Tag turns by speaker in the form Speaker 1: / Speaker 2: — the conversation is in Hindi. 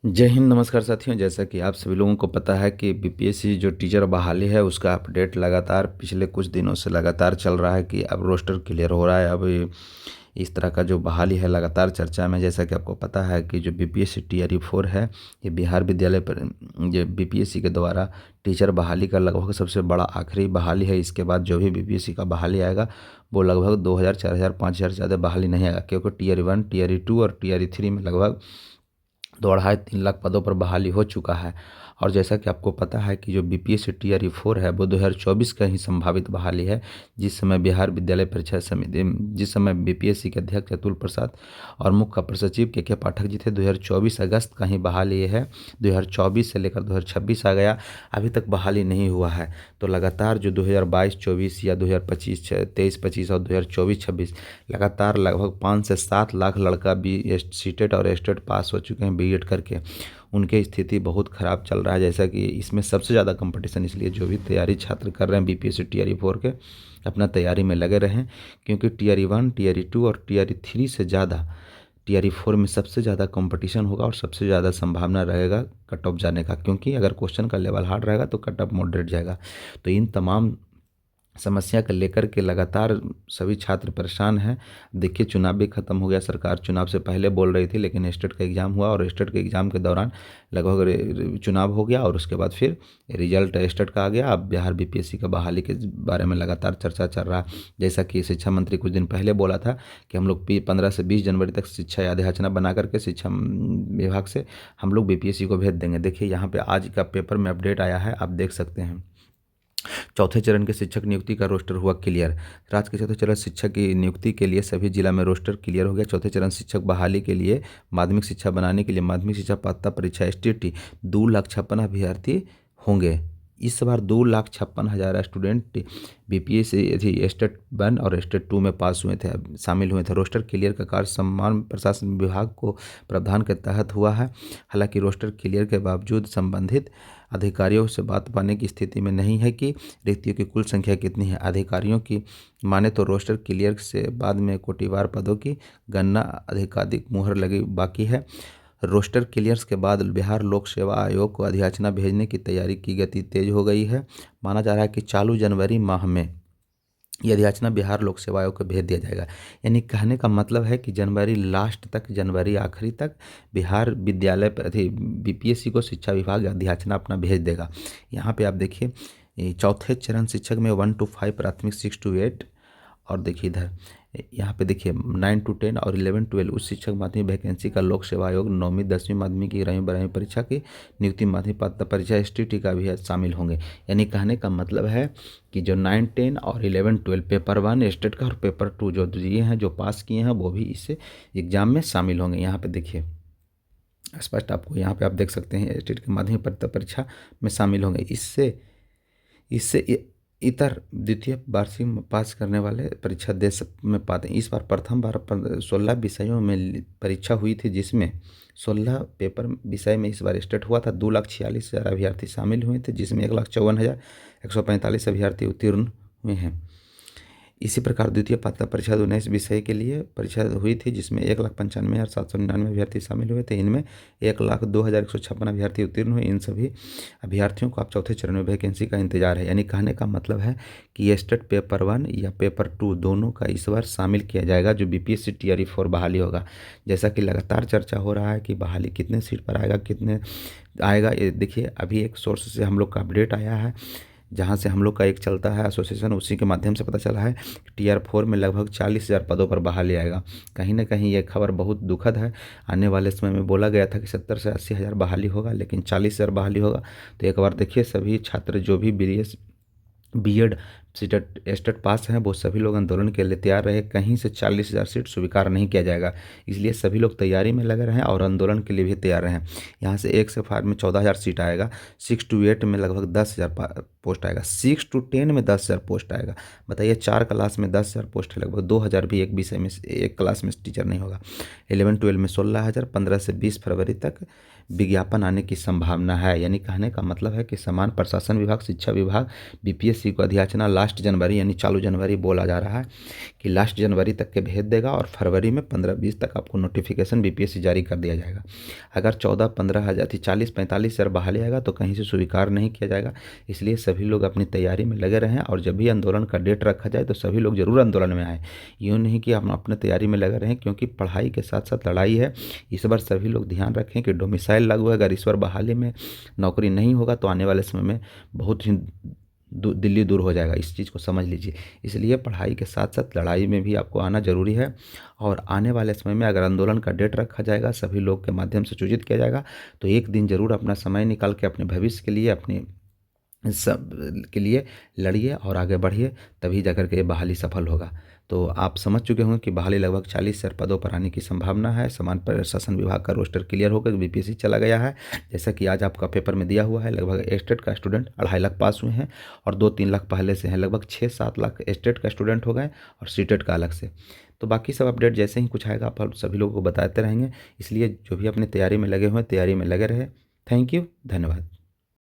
Speaker 1: जय हिंद, नमस्कार साथियों। जैसा कि आप सभी लोगों को पता है कि बीपीएससी जो टीचर बहाली है उसका अपडेट लगातार पिछले कुछ दिनों से लगातार चल रहा है कि अब रोस्टर क्लियर हो रहा है। अब इस तरह का जो बहाली है लगातार चर्चा में। जैसा कि आपको पता है कि जो बीपीएससी टीआरई 4 है, ये बिहार विद्यालय पर ये बीपीएससी के द्वारा टीचर बहाली का लगभग सबसे बड़ा आखिरी बहाली है। इसके बाद जो भी बीपीएससी का बहाली आएगा वो लगभग 2000, 4000, 5000 से ज़्यादा बहाली नहीं आएगा, क्योंकि टीआरई 1, टीआरई 2 और टीआरई 3 में लगभग 2.5-3 लाख पदों पर बहाली हो चुका है। और जैसा कि आपको पता है कि जो बीपीएससी टीआरई 4 है वो 2024 का ही संभावित बहाली है। जिस समय बिहार विद्यालय परीक्षा समिति, जिस समय बीपीएससी के अध्यक्ष अतुल प्रसाद और मुख्य अपर सचिव के पाठक जी थे, 2024 अगस्त का ही बहाली ये है। 2024 से लेकर 2026 आ गया, अभी तक बहाली नहीं हुआ है। तो लगातार जो 2022-24 या 2025, 23-25 और 2024-26 लगातार लगभग 5 से 7 लाख लड़का बी सीटेट और एस्टेट पास हो चुके हैं बीएड करके। उनकी स्थिति बहुत ख़राब चल रहा है। जैसा कि इसमें सबसे ज़्यादा कंपटीशन, इसलिए जो भी तैयारी छात्र कर रहे हैं बीपीएससी टीआरई 4 के, अपना तैयारी में लगे रहें। क्योंकि टीआरई 1, टीआरई 2 और टीआरई 3 से ज़्यादा टीआरई 4 में सबसे ज़्यादा कंपटीशन होगा और सबसे ज़्यादा संभावना रहेगा कट ऑफ जाने का। क्योंकि अगर क्वेश्चन का लेवल हार्ड रहेगा तो कट ऑफ मॉडरेट जाएगा। तो इन तमाम समस्या को लेकर के लगातार सभी छात्र परेशान हैं। देखिए, चुनाव भी खत्म हो गया, सरकार चुनाव से पहले बोल रही थी, लेकिन स्टेट का एग्ज़ाम हुआ और स्टेट के एग्ज़ाम के दौरान लगभग चुनाव हो गया और उसके बाद फिर रिजल्ट स्टेट का आ गया। अब बिहार बीपीएससी का बहाली के बारे में लगातार चर्चा चल रहा है। जैसा कि शिक्षा मंत्री कुछ दिन पहले बोला था कि हम लोग 15 से 20 जनवरी तक शिक्षा अधियाचना बना करके शिक्षा विभाग से हम लोग बीपीएससी को भेज देंगे। देखिए, यहाँ पे आज का पेपर में अपडेट आया है, आप देख सकते हैं। चौथे चरण के शिक्षक नियुक्ति का रोस्टर हुआ क्लियर। राज्य के चौथे चरण शिक्षक की नियुक्ति के लिए सभी जिला में रोस्टर क्लियर हो गया। चौथे चरण शिक्षक बहाली के लिए माध्यमिक शिक्षा बनाने के लिए माध्यमिक शिक्षा पात्रता परीक्षा एसटीटी 2,56,000 अभ्यर्थी होंगे। इस बार 2,56,000 स्टूडेंट बीपीएससी स्टेट 1 और स्टेट 2 में पास हुए थे, शामिल हुए थे। रोस्टर क्लियर का कार्य सम्मान प्रशासन विभाग को प्रावधान के तहत हुआ है। हालांकि रोस्टर क्लियर के बावजूद संबंधित अधिकारियों से बात पाने की स्थिति में नहीं है कि रिक्तियों की कुल संख्या कितनी है। अधिकारियों की माने तो रोस्टर क्लियर से बाद में कोटिवार पदों की गणना अधिकाधिक मुहर लगी बाकी है। रोस्टर क्लियर्स के बाद बिहार लोक सेवा आयोग को अधियाचना भेजने की तैयारी की गति तेज हो गई है। माना जा रहा है कि चालू जनवरी माह में ये अधियाचना बिहार लोक सेवा आयोग को भेज दिया जाएगा। यानी कहने का मतलब है कि जनवरी लास्ट तक, जनवरी आखिरी तक बिहार विद्यालय बीपीएससी को शिक्षा विभाग अधियाचना अपना भेज देगा। यहाँ पे आप देखिए, चौथे चरण शिक्षक में 1 to 5 प्राथमिक, 6 to 8, और देखिए इधर यहाँ पे देखिए 9 to 10 और 11 12 उच्च शिक्षक माध्यमिक वैकेंसी का लोक सेवा आयोग 9वीं 10वीं माध्यमिक की 11वीं 12वीं परीक्षा की नियुक्ति माध्यमिक पात्रता परीक्षा एसटीटी का भी शामिल होंगे। यानी कहने का मतलब है कि जो 9, 10 और 11, 12 पेपर 1 स्टेट का और पेपर 2 जो दिए हैं, जो पास किए हैं, वो भी इस एग्जाम में शामिल होंगे। यहाँ पे देखिए स्पष्ट आपको यहाँ पे आप देख सकते हैं, स्टेट के माध्यमिक पात्रता परीक्षा में शामिल होंगे। इससे इससे इतर द्वितीय वार्षिक में पास करने वाले परीक्षा दे में पाते हैं। इस बार प्रथम बार 16 विषयों में परीक्षा हुई थी, जिसमें 16 पेपर विषय में इस बार स्टेट हुआ था। 2,46,000 अभ्यर्थी शामिल हुए थे, जिसमें 1,54,145 अभ्यर्थी उत्तीर्ण हुए हैं। इसी प्रकार द्वितीय पात्रता परीक्षा 19 विषय के लिए परीक्षा हुई थी, जिसमें 1,95,799 अभ्यर्थी शामिल हुए थे। इनमें 1,02,156 अभ्यर्थी उत्तीर्ण हुए। इन सभी अभ्यर्थियों को अब चौथे चरण में वैकेंसी का इंतजार है। यानी कहने का मतलब है कि स्टेट पेपर 1 या पेपर 2 दोनों का इस बार शामिल किया जाएगा, जो बीपीएससी टीआरई 4 बहाली होगा। जैसा कि लगातार चर्चा हो रहा है कि बहाली कितने सीट पर आएगा, कितने आएगा, ये देखिए अभी एक सोर्स से हम लोग का अपडेट आया है, जहाँ से हम लोग का एक चलता है एसोसिएशन, उसी के माध्यम से पता चला है कि टीआर 4 में लगभग 40,000 पदों पर बहाली आएगा। कहीं ना कहीं ये खबर बहुत दुखद है। आने वाले समय में बोला गया था कि 70 से 80,000 बहाली होगा, लेकिन 40,000 बहाली होगा। तो एक बार देखिए, सभी छात्र जो भी बीएड सीटेट एस्टेट पास हैं वो सभी लोग आंदोलन के लिए तैयार रहे। कहीं से 40,000 सीट स्वीकार नहीं किया जाएगा, इसलिए सभी लोग तैयारी में लगे रहें और आंदोलन के लिए भी तैयार रहें। यहाँ से 1 से 5 में 14,000 सीट आएगा, 6 to 8 में लगभग 10,000 पोस्ट आएगा, 6 to 10 में 10,000 पोस्ट आएगा। बताइए, 4 क्लास में 10,000 पोस्ट है, लगभग 2,000 भी एक विषय में एक क्लास में टीचर नहीं होगा। 11, 12 में 16,000, 15 से 20 फरवरी तक विज्ञापन आने की संभावना है। यानी कहने का मतलब है कि समान प्रशासन विभाग, शिक्षा विभाग बीपीएससी को अधियाचना ला लास्ट जनवरी यानी चालू जनवरी बोला जा रहा है कि लास्ट जनवरी तक के भेज देगा और फरवरी में 15-20 तक आपको नोटिफिकेशन बीपीएससी जारी कर दिया जाएगा। अगर 14-15 हज़ार 40-45 हज़ार बहाली आएगा तो कहीं से स्वीकार नहीं किया जाएगा। इसलिए सभी लोग अपनी तैयारी में लगे रहें और जब भी आंदोलन का डेट रखा जाए तो सभी लोग जरूर आंदोलन में आए। यूँ नहीं कि हम अपने तैयारी में लगे रहें, क्योंकि पढ़ाई के साथ साथ लड़ाई है। इस बार सभी लोग ध्यान रखें कि डोमिसाइल लागू है। अगर इस बार बहाली में नौकरी नहीं होगा तो आने वाले समय में बहुत ही दिल्ली दूर हो जाएगा। इस चीज़ को समझ लीजिए। इसलिए पढ़ाई के साथ साथ लड़ाई में भी आपको आना जरूरी है। और आने वाले समय में अगर आंदोलन का डेट रखा जाएगा, सभी लोग के माध्यम से सूचित किया जाएगा, तो एक दिन जरूर अपना समय निकाल के अपने भविष्य के लिए, अपने सब के लिए लड़िए और आगे बढ़िए, तभी जाकर के ये बहाली सफल होगा। तो आप समझ चुके होंगे कि बहाली लगभग 40,000 पदों पर आने की संभावना है। समान प्रशासन विभाग का रोस्टर क्लियर होकर बीपीएससी चला गया है। जैसा कि आज आपका पेपर में दिया हुआ है, लगभग स्टेट का स्टूडेंट 2.5 लाख पास हुए हैं और 2-3 लाख पहले से हैं। लगभग 6-7 लाख स्टेट का स्टूडेंट हो गए और सीटेट का अलग से। तो बाकी सब अपडेट जैसे ही कुछ आएगा आप सभी लोगों को बताते रहेंगे। इसलिए जो भी अपनी तैयारी में लगे हुए हैं, तैयारी में लगे रहे। थैंक यू, धन्यवाद।